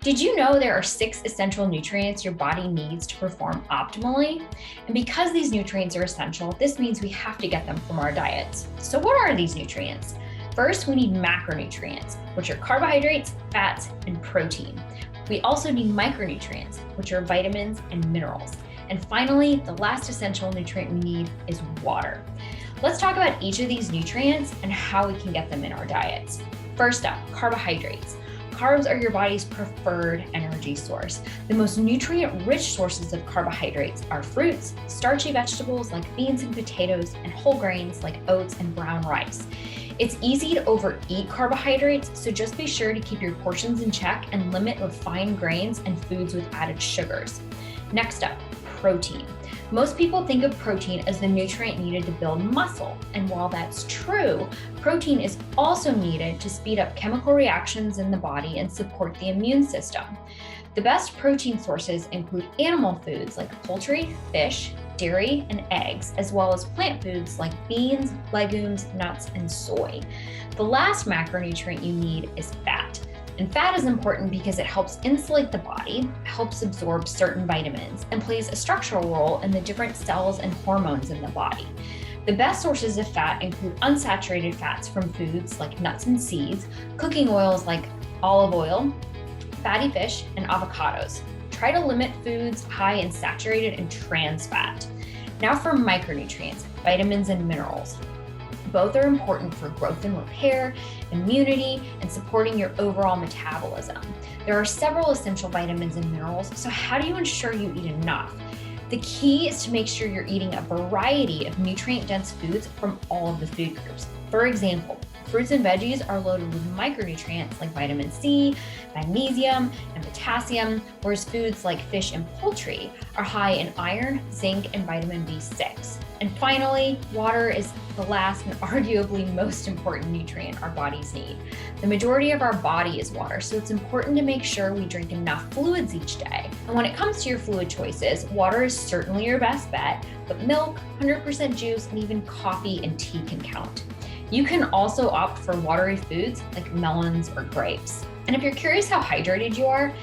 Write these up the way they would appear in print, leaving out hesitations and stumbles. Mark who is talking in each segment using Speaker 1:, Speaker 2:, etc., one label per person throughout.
Speaker 1: Did you know there are 6 essential nutrients your body needs to perform optimally? And because these nutrients are essential, this means we have to get them from our diets. So what are these nutrients? First, we need macronutrients, which are carbohydrates, fats, and protein. We also need micronutrients, which are vitamins and minerals. And finally, the last essential nutrient we need is water. Let's talk about each of these nutrients and how we can get them in our diets. First up, carbohydrates. Carbs are your body's preferred energy source. The most nutrient-rich sources of carbohydrates are fruits, starchy vegetables like beans and potatoes, and whole grains like oats and brown rice. It's easy to overeat carbohydrates, so just be sure to keep your portions in check and limit refined grains and foods with added sugars. Next up, protein. Most people think of protein as the nutrient needed to build muscle, and while that's true, protein is also needed to speed up chemical reactions in the body and support the immune system. The best protein sources include animal foods like poultry, fish, dairy, and eggs, as well as plant foods like beans, legumes, nuts, and soy. The last macronutrient you need is fat. And fat is important because it helps insulate the body, helps absorb certain vitamins, and plays a structural role in the different cells and hormones in the body. The best sources of fat include unsaturated fats from foods like nuts and seeds, cooking oils like olive oil, fatty fish, and avocados. Try to limit foods high in saturated and trans fat. Now for micronutrients, vitamins and minerals. Both are important for growth and repair, immunity, and supporting your overall metabolism. There are several essential vitamins and minerals, so how do you ensure you eat enough? The key is to make sure you're eating a variety of nutrient-dense foods from all of the food groups. For example, fruits and veggies are loaded with micronutrients like vitamin C, magnesium, and potassium, whereas foods like fish and poultry are high in iron, zinc, and vitamin B6. And finally, water is the last and arguably most important nutrient our bodies need. The majority of our body is water, so it's important to make sure we drink enough fluids each day. And when it comes to your fluid choices, water is certainly your best bet, but milk, 100% juice, and even coffee and tea can count. You can also opt for watery foods like melons or grapes. And if you're curious how hydrated you are,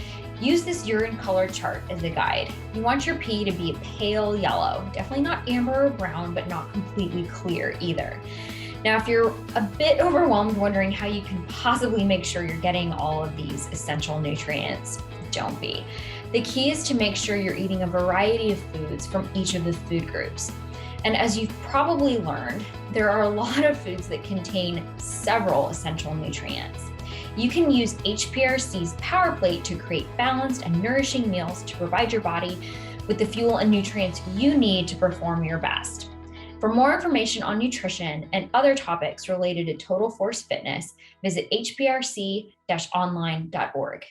Speaker 1: use this urine color chart as a guide. You want your pee to be a pale yellow, definitely not amber or brown, but not completely clear either. Now, if you're a bit overwhelmed wondering how you can possibly make sure you're getting all of these essential nutrients, don't be. The key is to make sure you're eating a variety of foods from each of the food groups. And as you've probably learned, there are a lot of foods that contain several essential nutrients. You can use HPRC's Power Plate to create balanced and nourishing meals to provide your body with the fuel and nutrients you need to perform your best. For more information on nutrition and other topics related to Total Force Fitness, visit hprc-online.org.